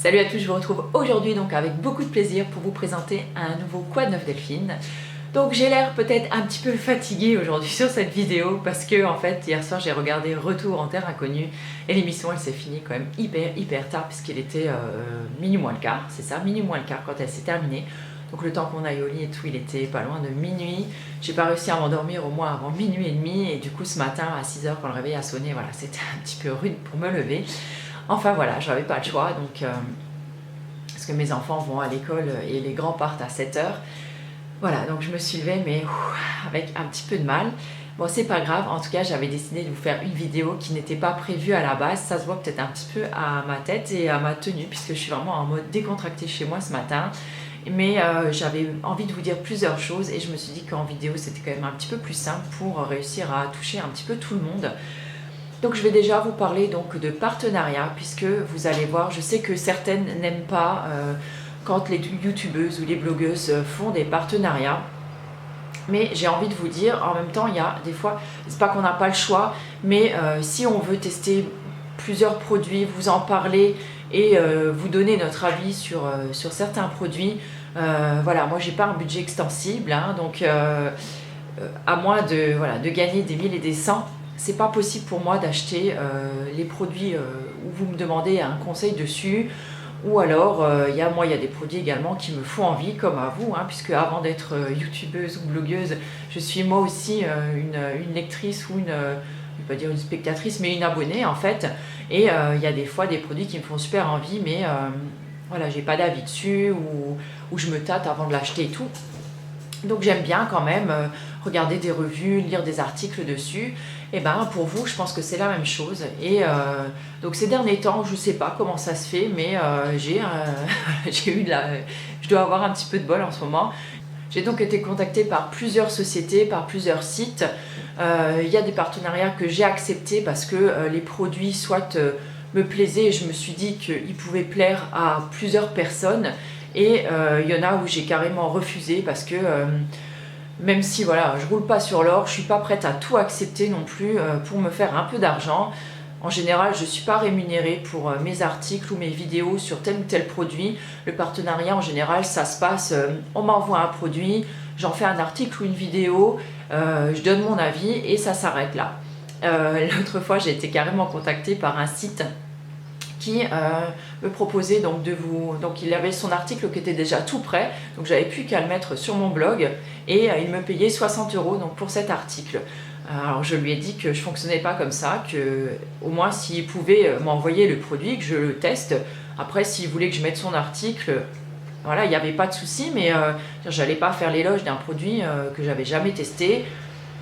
Salut à tous, je vous retrouve aujourd'hui donc avec beaucoup de plaisir pour vous présenter un nouveau Quoi de neuf Delphine. Donc j'ai l'air peut-être un petit peu fatiguée aujourd'hui sur cette vidéo parce que en fait hier soir j'ai regardé Retour en Terre Inconnue et l'émission elle s'est finie quand même hyper tard puisqu'il était minuit moins le quart, c'est ça, minuit moins le quart quand elle s'est terminée. Donc le temps qu'on aille au lit et tout, il était pas loin de minuit. J'ai pas réussi à m'endormir au moins avant minuit et demi et du coup ce matin à 6 h quand le réveil a sonné, voilà, c'était un petit peu rude pour me lever. Enfin voilà, j'avais pas le choix donc parce que mes enfants vont à l'école et les grands partent à 7 h. Voilà, donc je me suis levée mais avec un petit peu de mal. Bon, c'est pas grave, en tout cas j'avais décidé de vous faire une vidéo qui n'était pas prévue à la base. Ça se voit peut-être un petit peu à ma tête et à ma tenue puisque je suis vraiment en mode décontracté chez moi ce matin. Mais j'avais envie de vous dire plusieurs choses et je me suis dit qu'en vidéo c'était quand même un petit peu plus simple pour réussir à toucher un petit peu tout le monde. Donc je vais déjà vous parler donc de partenariat puisque vous allez voir, je sais que certaines n'aiment pas quand les youtubeuses ou les blogueuses font des partenariats. Mais j'ai envie de vous dire, en même temps, il y a des fois, c'est pas qu'on n'a pas le choix, mais si on veut tester plusieurs produits, vous en parler et vous donner notre avis sur certains produits, voilà, moi j'ai pas un budget extensible, hein, donc à moins de gagner des 1000 et des 100, c'est pas possible pour moi d'acheter les produits où vous me demandez un conseil dessus. Ou alors, il y a des produits également qui me font envie, comme à vous, hein, puisque avant d'être youtubeuse ou blogueuse, je suis moi aussi une lectrice ou je ne vais pas dire une spectatrice, mais une abonnée en fait. Et il y a des fois des produits qui me font super envie, mais voilà, j'ai pas d'avis dessus ou je me tâte avant de l'acheter et tout. Donc j'aime bien quand même regarder des revues, lire des articles dessus. Et ben pour vous, je pense que c'est la même chose. Et donc ces derniers temps, je sais pas comment ça se fait, mais j'ai eu je dois avoir un petit peu de bol en ce moment. J'ai donc été contactée par plusieurs sociétés, par plusieurs sites. Il y a des partenariats que j'ai acceptés parce que les produits soit me plaisaient et je me suis dit qu'ils pouvaient plaire à plusieurs personnes. Et il y en a où j'ai carrément refusé parce que même si voilà, je roule pas sur l'or, je suis pas prête à tout accepter non plus pour me faire un peu d'argent. En général, je ne suis pas rémunérée pour mes articles ou mes vidéos sur tel ou tel produit. Le partenariat, en général, ça se passe, on m'envoie un produit, j'en fais un article ou une vidéo, je donne mon avis et ça s'arrête là. L'autre fois, j'ai été carrément contactée par un site qui me proposait donc donc il avait son article qui était déjà tout prêt, donc j'avais plus qu'à le mettre sur mon blog et il me payait 60 € donc pour cet article. Alors je lui ai dit que je fonctionnais pas comme ça, que au moins s'il pouvait m'envoyer le produit, que je le teste. Après s'il voulait que je mette son article, voilà, il n'y avait pas de souci, mais j'allais pas faire l'éloge d'un produit que j'avais jamais testé,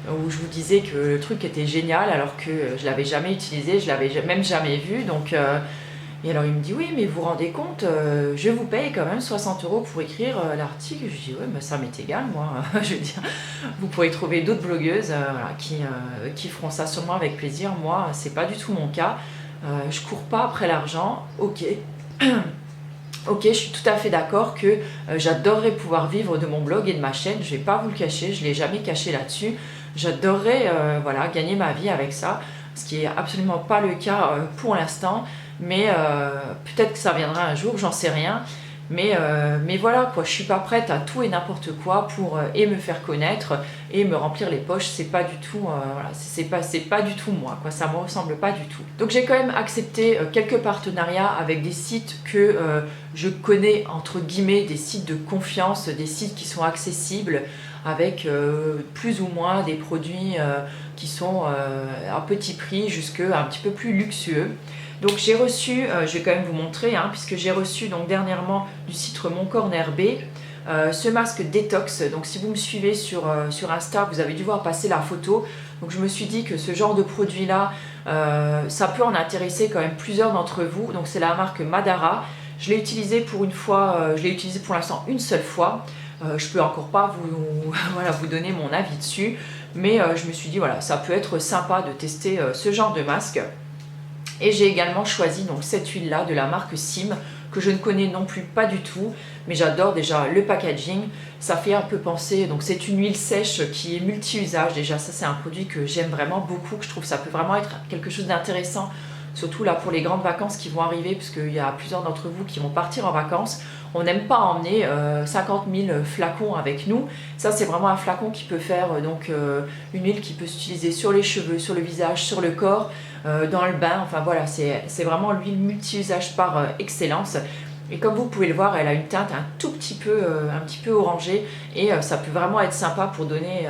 où je vous disais que le truc était génial alors que je l'avais jamais utilisé, je l'avais même jamais vu, donc et alors il me dit oui mais vous vous rendez compte, je vous paye quand même 60 € pour écrire l'article. Je dis ouais mais ça m'est égal moi, je veux dire, vous pourrez trouver d'autres blogueuses voilà, qui feront ça sûrement avec plaisir. Moi c'est pas du tout mon cas, je cours pas après l'argent, ok. Ok, je suis tout à fait d'accord que j'adorerais pouvoir vivre de mon blog et de ma chaîne, je vais pas vous le cacher, je l'ai jamais caché là-dessus. J'adorerais voilà, gagner ma vie avec ça, ce qui est absolument pas le cas pour l'instant, mais peut-être que ça viendra un jour, j'en sais rien. Mais voilà quoi, je suis pas prête à tout et n'importe quoi pour et me faire connaître et me remplir les poches. C'est pas du tout voilà, c'est pas du tout moi quoi, ça me ressemble pas du tout. Donc j'ai quand même accepté quelques partenariats avec des sites que je connais entre guillemets, des sites de confiance, des sites qui sont accessibles avec plus ou moins des produits qui sont à petit prix jusqu'à un petit peu plus luxueux. Donc j'ai reçu, je vais quand même vous montrer, hein, puisque j'ai reçu donc dernièrement du site Mon Corps Herbé ce masque détox. Donc si vous me suivez sur Insta, vous avez dû voir passer la photo. Donc je me suis dit que ce genre de produit là, ça peut en intéresser quand même plusieurs d'entre vous. Donc c'est la marque Madara. Je l'ai utilisé pour une fois, je l'ai utilisé pour l'instant une seule fois. Je peux encore pas voilà, vous donner mon avis dessus, mais je me suis dit voilà, ça peut être sympa de tester ce genre de masque. Et j'ai également choisi donc cette huile là de la marque Sim que je ne connais non plus pas du tout, mais j'adore déjà le packaging. Ça fait un peu penser, donc c'est une huile sèche qui est multi-usage. Déjà ça c'est un produit que j'aime vraiment beaucoup, que je trouve ça peut vraiment être quelque chose d'intéressant surtout là pour les grandes vacances qui vont arriver, puisqu'il y a plusieurs d'entre vous qui vont partir en vacances. On n'aime pas emmener 50 000 flacons avec nous. Ça, c'est vraiment un flacon qui peut faire une huile qui peut s'utiliser sur les cheveux, sur le visage, sur le corps, dans le bain. Enfin voilà, c'est vraiment l'huile multi-usage par excellence. Et comme vous pouvez le voir, elle a une teinte un petit peu orangée, et ça peut vraiment être sympa pour donner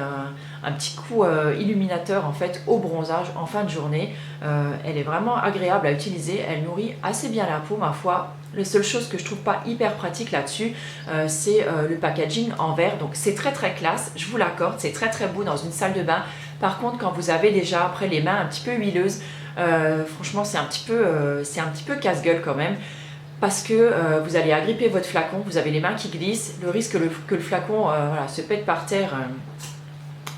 un petit coup illuminateur en fait au bronzage en fin de journée. Elle est vraiment agréable à utiliser, elle nourrit assez bien la peau ma foi. La seule chose que je trouve pas hyper pratique là-dessus, c'est le packaging en verre. Donc c'est très classe, je vous l'accorde, c'est très beau dans une salle de bain. Par contre, quand vous avez déjà après les mains un petit peu huileuses, franchement c'est un petit peu casse-gueule quand même. Parce que vous allez agripper votre flacon, vous avez les mains qui glissent, le risque que le flacon voilà, se pète par terre,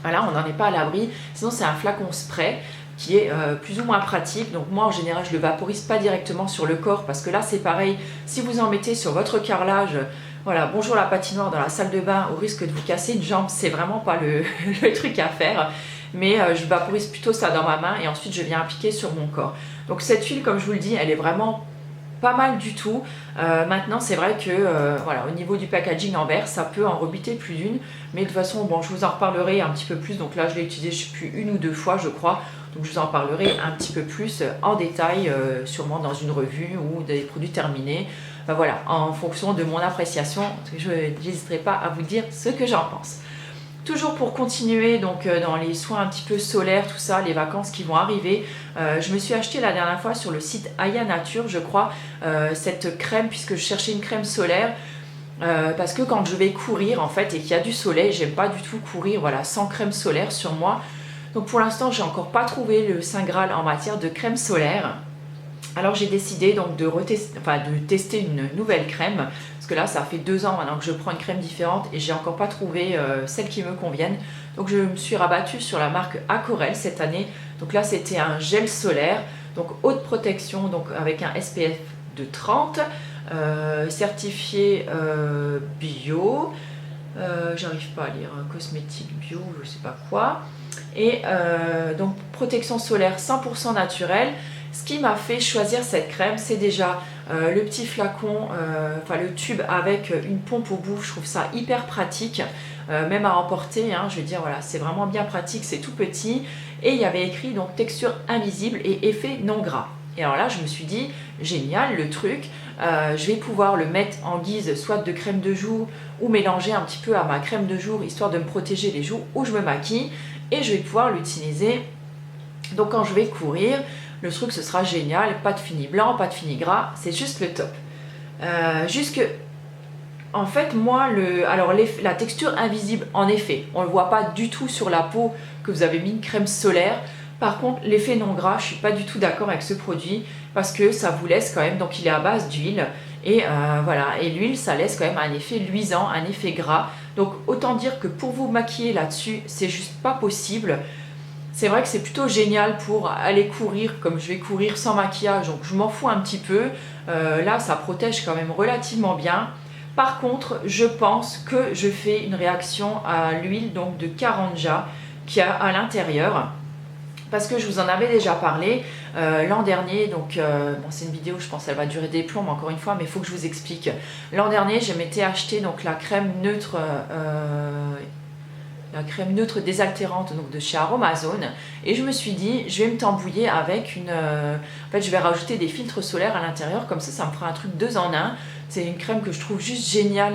voilà, on n'en est pas à l'abri. Sinon c'est un flacon spray qui est plus ou moins pratique. Donc moi en général je ne le vaporise pas directement sur le corps, parce que là c'est pareil, si vous en mettez sur votre carrelage, voilà, bonjour la patinoire dans la salle de bain, au risque de vous casser une jambe, c'est vraiment pas le truc à faire. Mais je vaporise plutôt ça dans ma main et ensuite je viens appliquer sur mon corps. Donc cette huile, comme je vous le dis, elle est vraiment pas mal du tout. Maintenant c'est vrai que voilà, au niveau du packaging en verre ça peut en rebuter plus d'une, mais de toute façon bon, je vous en reparlerai un petit peu plus. Donc là je l'ai utilisé je sais plus une ou deux fois je crois, donc je vous en parlerai un petit peu plus en détail, sûrement dans une revue ou des produits terminés. Enfin, voilà, en fonction de mon appréciation, je n'hésiterai pas à vous dire ce que j'en pense. Toujours pour continuer donc dans les soins un petit peu solaires, tout ça, les vacances qui vont arriver, je me suis acheté la dernière fois sur le site Aya Nature, je crois, cette crème, puisque je cherchais une crème solaire, parce que quand je vais courir en fait et qu'il y a du soleil, j'aime pas du tout courir voilà, sans crème solaire sur moi. Donc pour l'instant, j'ai encore pas trouvé le Saint Graal en matière de crème solaire. Alors j'ai décidé donc de tester une nouvelle crème, parce que là ça fait 2 ans maintenant que je prends une crème différente et j'ai encore pas trouvé celle qui me convienne. Donc je me suis rabattue sur la marque Aquarelle cette année. Donc là c'était un gel solaire, donc haute protection, donc avec un SPF de 30, certifié bio, j'arrive pas à lire, cosmétique bio, je sais pas quoi, et donc protection solaire 100% naturelle. Ce qui m'a fait choisir cette crème, c'est déjà le petit flacon, le tube avec une pompe au bout. Je trouve ça hyper pratique, même à emporter, hein, je veux dire, voilà, c'est vraiment bien pratique, c'est tout petit. Et il y avait écrit donc texture invisible et effet non gras. Et alors là, je me suis dit, génial le truc, je vais pouvoir le mettre en guise soit de crème de jour ou mélanger un petit peu à ma crème de jour, histoire de me protéger les joues où je me maquille. Et je vais pouvoir l'utiliser donc quand je vais courir. Le truc, ce sera génial, pas de fini blanc, pas de fini gras, c'est juste le top. En fait, moi, la texture invisible, en effet, on ne le voit pas du tout sur la peau que vous avez mis une crème solaire. Par contre, l'effet non gras, je ne suis pas du tout d'accord avec ce produit, parce que ça vous laisse quand même, donc il est à base d'huile, et voilà, et l'huile, ça laisse quand même un effet luisant, un effet gras. Donc autant dire que pour vous maquiller là-dessus, c'est juste pas possible. C'est vrai que c'est plutôt génial pour aller courir, comme je vais courir sans maquillage, donc je m'en fous un petit peu. Là, ça protège quand même relativement bien. Par contre, je pense que je fais une réaction à l'huile donc de Karanja qu'il y a à l'intérieur. Parce que je vous en avais déjà parlé l'an dernier, donc bon, c'est une vidéo, je pense qu'elle va durer des plombs encore une fois, mais il faut que je vous explique. L'an dernier, je m'étais acheté donc la crème neutre désaltérante donc de chez Aromazone, et je me suis dit je vais me tambouiller avec en fait je vais rajouter des filtres solaires à l'intérieur, comme ça me fera un truc 2 en 1. C'est une crème que je trouve juste géniale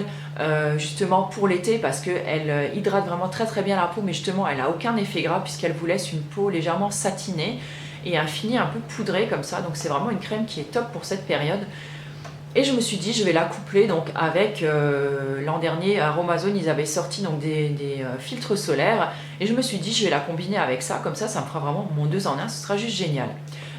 justement pour l'été, parce qu'elle hydrate vraiment très bien la peau, mais justement elle n'a aucun effet gras, puisqu'elle vous laisse une peau légèrement satinée et un fini un peu poudré comme ça. Donc c'est vraiment une crème qui est top pour cette période. Et je me suis dit, je vais la coupler donc avec l'an dernier, Aromazone, ils avaient sorti donc des filtres solaires. Et je me suis dit, je vais la combiner avec ça, comme ça me fera vraiment mon 2 en 1, ce sera juste génial.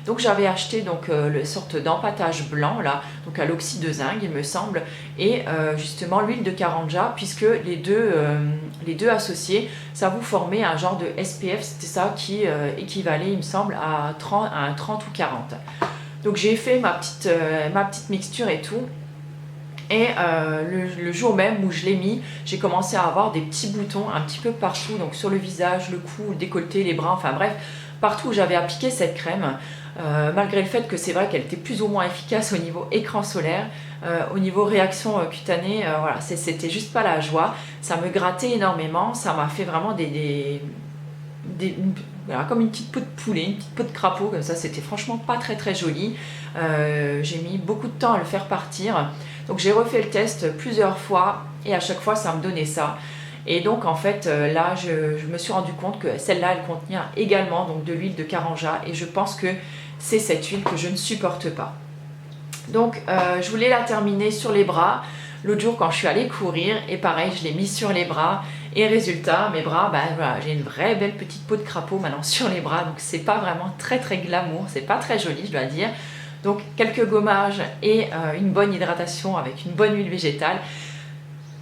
Donc j'avais acheté donc une sorte d'empâtage blanc là, donc à l'oxyde de zinc il me semble, et justement l'huile de Karanja, puisque les deux associés, ça vous formait un genre de SPF, c'était ça qui équivalait il me semble à un 30 ou 40. Donc j'ai fait ma petite mixture et tout. Et le jour même où je l'ai mis, j'ai commencé à avoir des petits boutons un petit peu partout, donc sur le visage, le cou, le décolleté, les bras, enfin bref, partout où j'avais appliqué cette crème. Malgré le fait que c'est vrai qu'elle était plus ou moins efficace au niveau écran solaire, au niveau réaction cutanée, voilà, c'était juste pas la joie. Ça me grattait énormément, ça m'a fait vraiment voilà, comme une petite peau de poulet, une petite peau de crapaud, comme ça, c'était franchement pas très très joli. J'ai mis beaucoup de temps à le faire partir, donc j'ai refait le test plusieurs fois et à chaque fois ça me donnait ça. Et donc en fait là je me suis rendu compte que celle-là elle contenait également donc de l'huile de Karanja et je pense que c'est cette huile que je ne supporte pas. Donc je voulais la terminer sur les bras l'autre jour quand je suis allée courir et pareil je l'ai mis sur les bras et résultat mes bras, ben, voilà, j'ai une vraie belle petite peau de crapaud maintenant sur les bras, donc c'est pas vraiment très très glamour, c'est pas très joli je dois dire. Donc quelques gommages et une bonne hydratation avec une bonne huile végétale,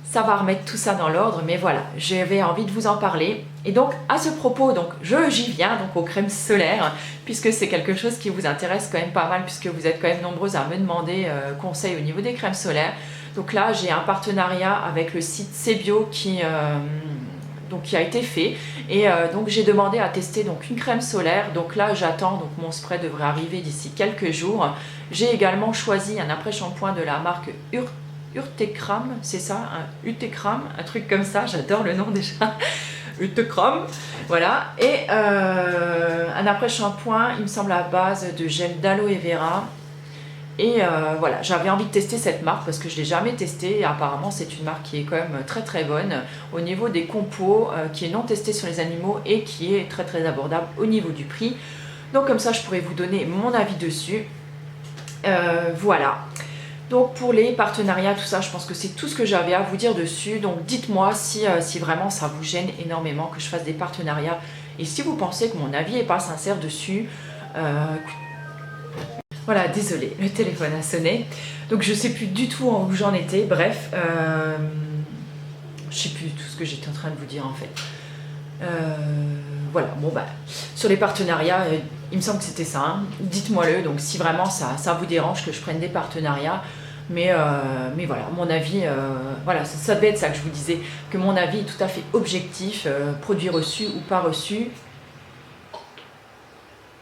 ça va remettre tout ça dans l'ordre, mais voilà, j'avais envie de vous en parler. Et donc à ce propos, donc j'y viens donc aux crèmes solaires, puisque c'est quelque chose qui vous intéresse quand même pas mal, puisque vous êtes quand même nombreuses à me demander conseils au niveau des crèmes solaires. Donc là j'ai un partenariat avec le site Sebio qui a été fait et donc j'ai demandé à tester donc une crème solaire. Donc là j'attends, donc mon spray devrait arriver d'ici quelques jours. J'ai également choisi un après-shampoing de la marque Urtekram, c'est ça, un Utekram, un truc comme ça, j'adore le nom déjà. Utekram, voilà. Et un après-shampoing, il me semble à base de gel d'aloe vera. Et voilà, j'avais envie de tester cette marque parce que je ne l'ai jamais testée et apparemment c'est une marque qui est quand même très très bonne au niveau des compos, qui est non testée sur les animaux et qui est très très abordable au niveau du prix. Donc comme ça je pourrais vous donner mon avis dessus. Voilà. Donc pour les partenariats, tout ça, je pense que c'est tout ce que j'avais à vous dire dessus. Donc dites-moi si vraiment ça vous gêne énormément que je fasse des partenariats. Et si vous pensez que mon avis n'est pas sincère dessus, voilà, désolé, le téléphone a sonné. Donc je ne sais plus du tout où j'en étais. Bref, je ne sais plus tout ce que j'étais en train de vous dire en fait. Voilà, bon bah, sur les partenariats, il me semble que c'était ça, hein. Dites-moi-le, donc si vraiment ça vous dérange que je prenne des partenariats, mais voilà, mon avis, voilà, ça devait être ça que je vous disais, que mon avis est tout à fait objectif, produit reçu ou pas reçu.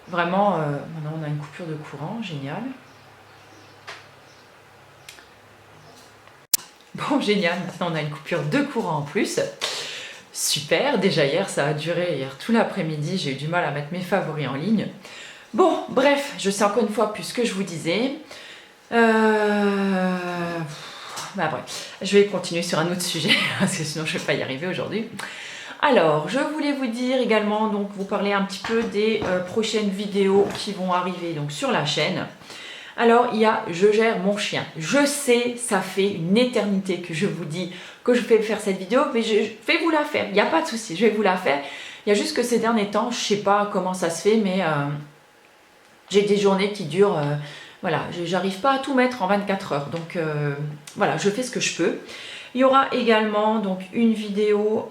Vraiment, maintenant on a une coupure de courant, génial. Bon, génial, maintenant on a une coupure de courant en plus. Super, déjà hier ça a duré, hier tout l'après-midi, j'ai eu du mal à mettre mes favoris en ligne. Bon, bref, je sais encore une fois plus ce que je vous disais. Bah bref, je vais continuer sur un autre sujet, parce que sinon je ne vais pas y arriver aujourd'hui. Alors, je voulais vous dire également, donc vous parler un petit peu des prochaines vidéos qui vont arriver donc, sur la chaîne. Alors, il y a Je gère mon chien. Je sais, ça fait une éternité que je vous dis que je vais faire cette vidéo, mais je vais vous la faire. Il n'y a pas de souci, je vais vous la faire. Il y a juste que ces derniers temps, je ne sais pas comment ça se fait, mais j'ai des journées qui durent... voilà, j'arrive pas à tout mettre en 24 heures. Donc, voilà, je fais ce que je peux. Il y aura également donc une vidéo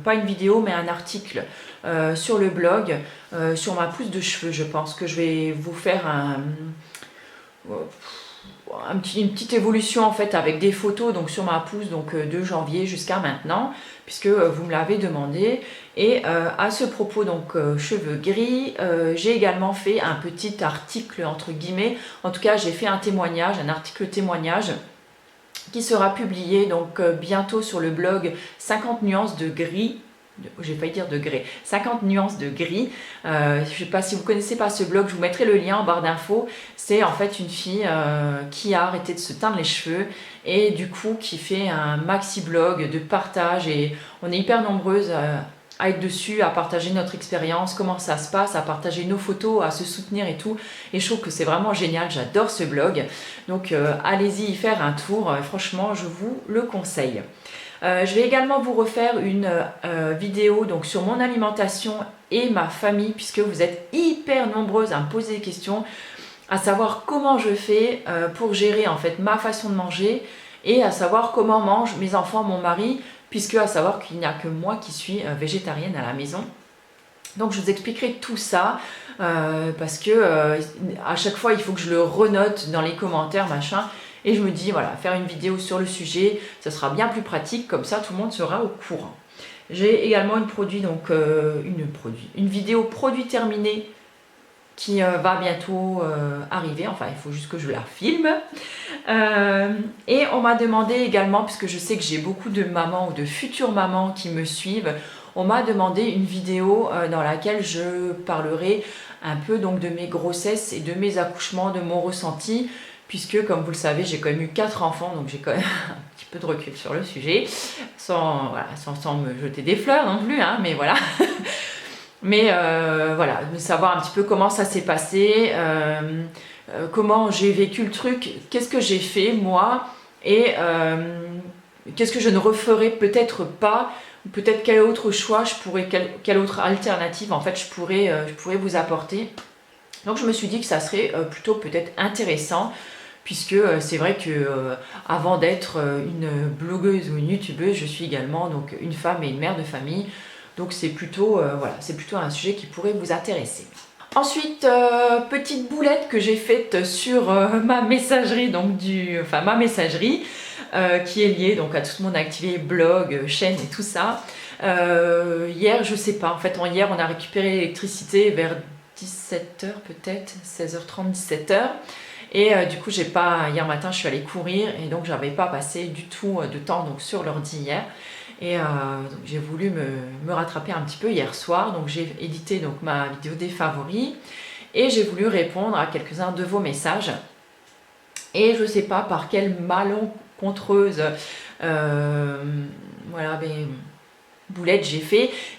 pas une vidéo, mais un article sur le blog, sur ma pousse de cheveux. Je pense que je vais vous faire une petite évolution en fait avec des photos donc sur ma pousse donc de janvier jusqu'à maintenant, puisque vous me l'avez demandé. Et à ce propos donc cheveux gris, j'ai également fait un petit article entre guillemets, en tout cas j'ai fait un témoignage, un article témoignage qui sera publié donc bientôt sur le blog 50 nuances de gris. J'ai failli dire de grès, 50 nuances de gris. Je ne sais pas si vous ne connaissez pas ce blog, je vous mettrai le lien en barre d'infos. C'est en fait une fille qui a arrêté de se teindre les cheveux et du coup qui fait un maxi blog de partage, et on est hyper nombreuses à être dessus, à partager notre expérience, comment ça se passe, à partager nos photos, à se soutenir et tout. Et je trouve que c'est vraiment génial, j'adore ce blog. Donc allez-y y faire un tour, franchement je vous le conseille. Je vais également vous refaire une vidéo donc, sur mon alimentation et ma famille, puisque vous êtes hyper nombreuses à me poser des questions, à savoir comment je fais pour gérer en fait ma façon de manger et à savoir comment mangent mes enfants, mon mari, puisque à savoir qu'il n'y a que moi qui suis végétarienne à la maison. Donc je vous expliquerai tout ça parce que à chaque fois il faut que je le renote dans les commentaires machin. Et je me dis, voilà, faire une vidéo sur le sujet, ça sera bien plus pratique, comme ça tout le monde sera au courant. J'ai également une vidéo produit terminé qui va bientôt arriver, enfin il faut juste que je la filme. Et on m'a demandé également, puisque je sais que j'ai beaucoup de mamans ou de futures mamans qui me suivent, on m'a demandé une vidéo dans laquelle je parlerai un peu donc de mes grossesses et de mes accouchements, de mon ressenti, puisque comme vous le savez j'ai quand même eu 4 enfants, donc j'ai quand même un petit peu de recul sur le sujet, sans me jeter des fleurs non plus, hein, mais voilà. Mais voilà, de savoir un petit peu comment ça s'est passé, comment j'ai vécu le truc, qu'est-ce que j'ai fait moi, et qu'est-ce que je ne referai peut-être pas, ou peut-être quel autre choix je pourrais, quelle autre alternative en fait je pourrais vous apporter. Donc je me suis dit que ça serait plutôt peut-être intéressant, puisque c'est vrai que avant d'être une blogueuse ou une youtubeuse, je suis également donc une femme et une mère de famille. Donc c'est plutôt, voilà, c'est plutôt un sujet qui pourrait vous intéresser. Ensuite, petite boulette que j'ai faite sur ma messagerie, donc ma messagerie qui est liée donc à toute mon activité blog, chaîne et tout ça. Hier, je sais pas, en fait hier on a récupéré l'électricité vers 17h peut-être, 16h30, 17h. Et du coup, hier matin, je suis allée courir et donc j'avais pas passé du tout de temps donc, sur l'ordi hier. Et donc j'ai voulu me rattraper un petit peu hier soir, donc j'ai édité donc, ma vidéo des favoris et j'ai voulu répondre à quelques-uns de vos messages. Et je ne sais pas par quelle malencontreuse boulette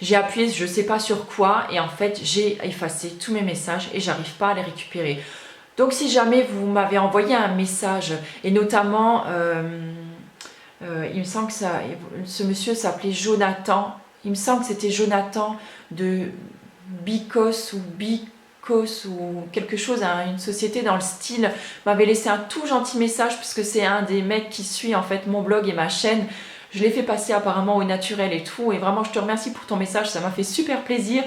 j'ai appuyé je ne sais pas sur quoi et en fait j'ai effacé tous mes messages et j'arrive pas à les récupérer. Donc si jamais vous m'avez envoyé un message et notamment... il me semble que ce monsieur s'appelait Jonathan. Il me semble que c'était Jonathan de Bicos ou quelque chose, hein, une société dans le style. M'avait laissé un tout gentil message puisque c'est un des mecs qui suit en fait mon blog et ma chaîne. Je l'ai fait passer apparemment au naturel et tout. Et vraiment, je te remercie pour ton message. Ça m'a fait super plaisir.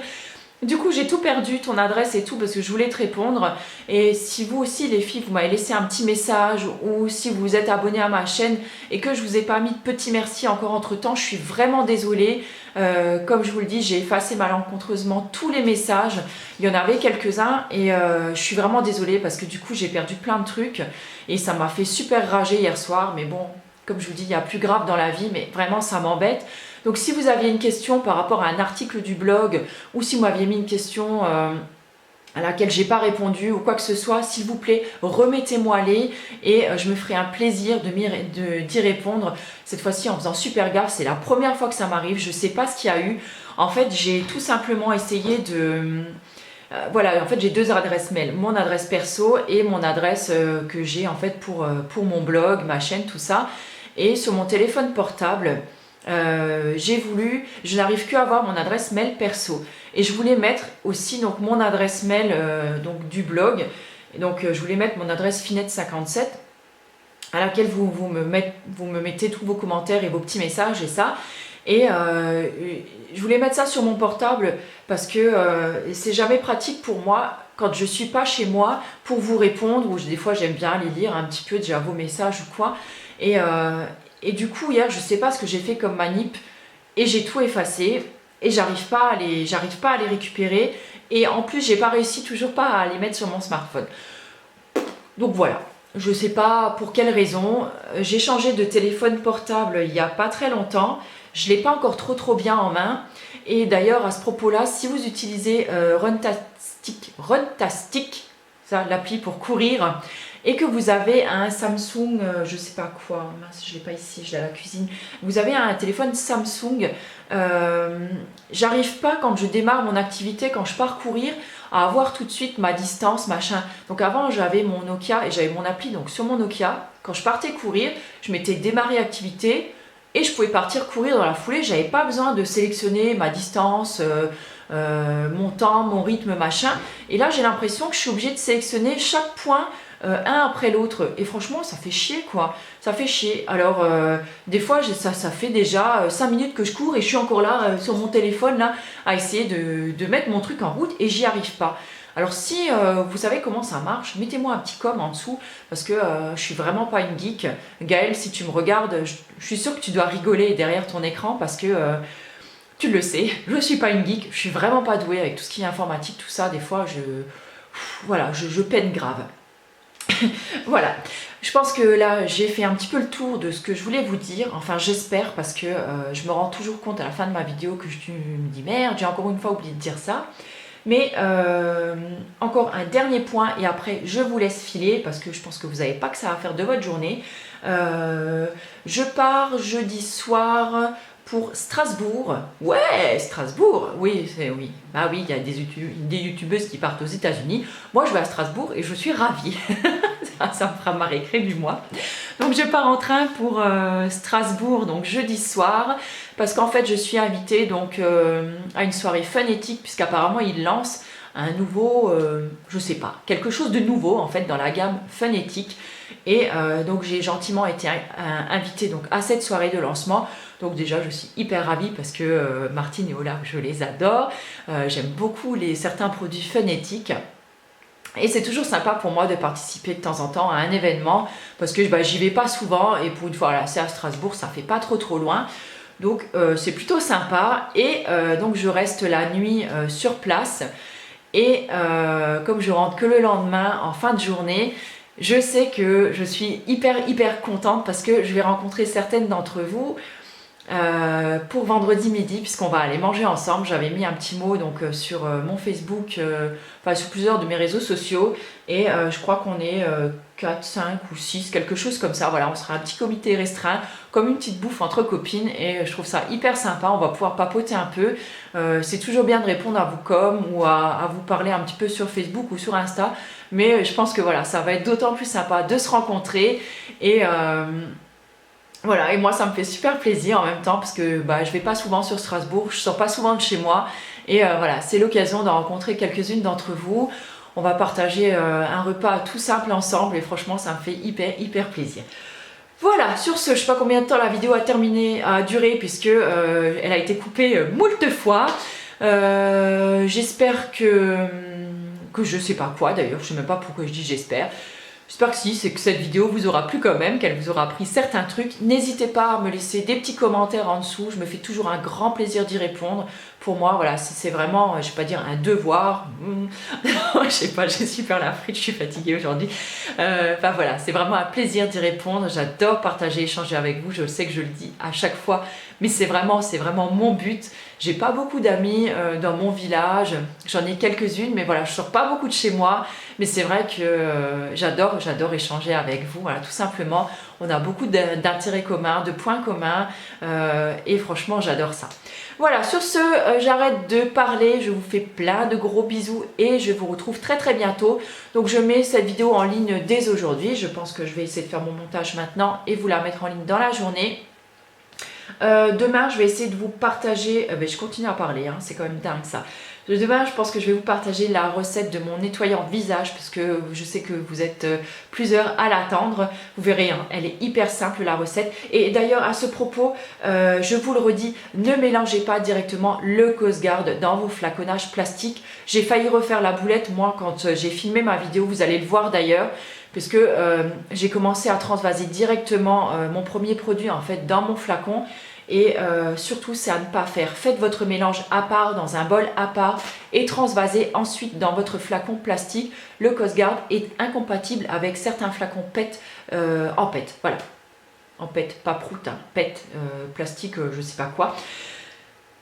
Du coup, j'ai tout perdu, ton adresse et tout, parce que je voulais te répondre. Et si vous aussi, les filles, vous m'avez laissé un petit message ou si vous êtes abonné à ma chaîne et que je vous ai pas mis de petit merci encore entre-temps, je suis vraiment désolée. Comme je vous le dis, j'ai effacé malencontreusement tous les messages. Il y en avait quelques-uns et je suis vraiment désolée parce que du coup, j'ai perdu plein de trucs et ça m'a fait super rager hier soir. Mais bon, comme je vous dis, il y a plus grave dans la vie, mais vraiment, ça m'embête. Donc si vous aviez une question par rapport à un article du blog ou si vous m'aviez mis une question à laquelle j'ai pas répondu ou quoi que ce soit, s'il vous plaît, remettez-moi-les et je me ferai un plaisir d'y répondre. Cette fois-ci en faisant super gaffe, c'est la première fois que ça m'arrive, je sais pas ce qu'il y a eu. En fait, j'ai tout simplement essayé de... voilà, en fait j'ai 2 adresses mail, mon adresse perso et mon adresse que j'ai en fait pour mon blog, ma chaîne, tout ça. Et sur mon téléphone portable, je n'arrive que à avoir mon adresse mail perso et je voulais mettre aussi donc mon adresse mail donc du blog et donc je voulais mettre mon adresse finette57 à laquelle vous me mettez tous vos commentaires et vos petits messages et ça et je voulais mettre ça sur mon portable parce que c'est jamais pratique pour moi quand je suis pas chez moi pour vous répondre ou des fois j'aime bien les lire un petit peu déjà vos messages ou quoi et du coup, hier, je ne sais pas ce que j'ai fait comme manip et j'ai tout effacé et j'arrive pas à les récupérer et en plus, j'ai pas réussi toujours pas à les mettre sur mon smartphone. Donc voilà, je ne sais pas pour quelle raison. J'ai changé de téléphone portable il n'y a pas très longtemps. Je ne l'ai pas encore trop bien en main. Et d'ailleurs, à ce propos-là, si vous utilisez Runtastic, ça, l'appli pour courir, et que vous avez un Samsung, je sais pas quoi, mince, je l'ai pas ici, je l'ai à la cuisine, vous avez un téléphone Samsung, j'arrive pas quand je démarre mon activité, quand je pars courir, à avoir tout de suite ma distance, machin. Donc avant j'avais mon Nokia et j'avais mon appli, donc sur mon Nokia, quand je partais courir, je m'étais démarré activité et je pouvais partir courir dans la foulée, j'avais pas besoin de sélectionner ma distance, mon temps, mon rythme, machin. Et là j'ai l'impression que je suis obligée de sélectionner chaque point un après l'autre et franchement ça fait chier quoi, ça fait chier. Alors des fois ça fait déjà 5 minutes que je cours et je suis encore là sur mon téléphone là à essayer de mettre mon truc en route et j'y arrive pas. Alors si vous savez comment ça marche, mettez-moi un petit com en dessous parce que je suis vraiment pas une geek. Gaëlle, si tu me regardes, je suis sûre que tu dois rigoler derrière ton écran parce que tu le sais, je suis pas une geek, je suis vraiment pas douée avec tout ce qui est informatique, tout ça. Des fois, voilà, je peine grave. Voilà, je pense que là j'ai fait un petit peu le tour de ce que je voulais vous dire, enfin j'espère parce que je me rends toujours compte à la fin de ma vidéo que je me dis merde, j'ai encore une fois oublié de dire ça. Mais encore un dernier point et après je vous laisse filer parce que je pense que vous n'avez pas que ça à faire de votre journée. Je pars jeudi soir pour Strasbourg. Ouais, Strasbourg, oui, oui. Bah oui, il y a des youtubeuses qui partent aux États-Unis. Moi, je vais à Strasbourg et je suis ravie. Ça me fera ma récré du mois. Donc, je pars en train pour Strasbourg, donc jeudi soir, parce qu'en fait, je suis invitée donc à une soirée phonétique, puisqu'apparemment, ils lancent un nouveau, je sais pas, quelque chose de nouveau en fait dans la gamme phonétique. Et donc j'ai gentiment été invitée donc à cette soirée de lancement. Donc déjà je suis hyper ravie parce que Martine et Olaf je les adore. J'aime beaucoup certains produits phonétiques. Et c'est toujours sympa pour moi de participer de temps en temps à un événement parce que j'y vais pas souvent et pour une fois là c'est à Strasbourg, ça fait pas trop loin. Donc c'est plutôt sympa et donc je reste la nuit sur place. Et comme je rentre que le lendemain en fin de journée, je sais que je suis hyper contente parce que je vais rencontrer certaines d'entre vous pour vendredi midi puisqu'on va aller manger ensemble. J'avais mis un petit mot donc sur mon Facebook, enfin sur plusieurs de mes réseaux sociaux et je crois qu'on est 4, 5 ou 6, quelque chose comme ça. Voilà, on sera un petit comité restreint, comme une petite bouffe entre copines et je trouve ça hyper sympa. On va pouvoir papoter un peu. C'est toujours bien de répondre à vos coms ou à vous parler un petit peu sur Facebook ou sur Insta. Mais je pense que voilà, ça va être d'autant plus sympa de se rencontrer et voilà, et moi ça me fait super plaisir en même temps parce que je vais pas souvent sur Strasbourg, je sors pas souvent de chez moi et voilà, c'est l'occasion de rencontrer quelques-unes d'entre vous. On va partager un repas tout simple ensemble et franchement ça me fait hyper plaisir. Voilà, sur ce, je sais pas combien de temps la vidéo a duré puisque elle a été coupée moult fois. J'espère que je sais pas quoi d'ailleurs, je sais même pas pourquoi je dis j'espère. J'espère que si, c'est que cette vidéo vous aura plu quand même, qu'elle vous aura appris certains trucs. N'hésitez pas à me laisser des petits commentaires en dessous, je me fais toujours un grand plaisir d'y répondre. Pour moi, voilà, c'est vraiment, je vais pas dire un devoir, je sais pas, j'ai super la frite, je suis fatiguée aujourd'hui. Enfin voilà, c'est vraiment un plaisir d'y répondre, j'adore partager, échanger avec vous, je sais que je le dis à chaque fois, mais c'est vraiment mon but. J'ai pas beaucoup d'amis dans mon village, j'en ai quelques-unes, mais voilà, je sors pas beaucoup de chez moi, mais c'est vrai que j'adore échanger avec vous, voilà, tout simplement. On a beaucoup d'intérêts communs, de points communs, et franchement, j'adore ça. Voilà, sur ce, j'arrête de parler, je vous fais plein de gros bisous et je vous retrouve très bientôt. Donc je mets cette vidéo en ligne dès aujourd'hui, je pense que je vais essayer de faire mon montage maintenant et vous la mettre en ligne dans la journée. Demain, je vais essayer de vous partager, je continue à parler, hein, c'est quand même dingue ça. Demain, je pense que je vais vous partager la recette de mon nettoyant visage parce que je sais que vous êtes plusieurs à l'attendre. Vous verrez, hein, elle est hyper simple la recette. Et d'ailleurs, à ce propos, je vous le redis, ne mélangez pas directement le Coast Guard dans vos flaconnages plastiques. J'ai failli refaire la boulette, moi, quand j'ai filmé ma vidéo, vous allez le voir d'ailleurs. Parce que j'ai commencé à transvaser directement mon premier produit en fait dans mon flacon et surtout c'est à ne pas faire. Faites votre mélange à part dans un bol à part et transvasez ensuite dans votre flacon plastique. Le Coast Guard est incompatible avec certains flacons PET en PET, voilà. En PET, pas prout, hein, PET, plastique, je sais pas quoi.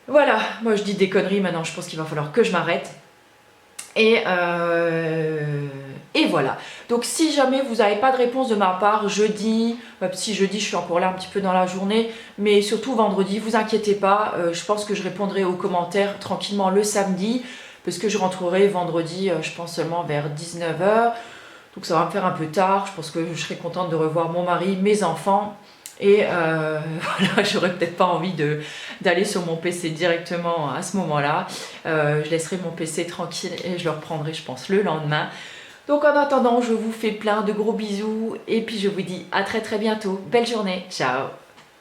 Voilà, moi je dis des conneries maintenant, je pense qu'il va falloir que je m'arrête. Et voilà, donc si jamais vous n'avez pas de réponse de ma part jeudi, si jeudi je suis encore là un petit peu dans la journée, mais surtout vendredi, vous inquiétez pas, je pense que je répondrai aux commentaires tranquillement le samedi, parce que je rentrerai vendredi, je pense seulement vers 19 h, donc ça va me faire un peu tard, je pense que je serai contente de revoir mon mari, mes enfants, et voilà, j'aurais peut-être pas envie d'aller sur mon PC directement à ce moment-là. Je laisserai mon PC tranquille et je le reprendrai, je pense, le lendemain. Donc en attendant, je vous fais plein de gros bisous et puis je vous dis à très bientôt. Belle journée, ciao!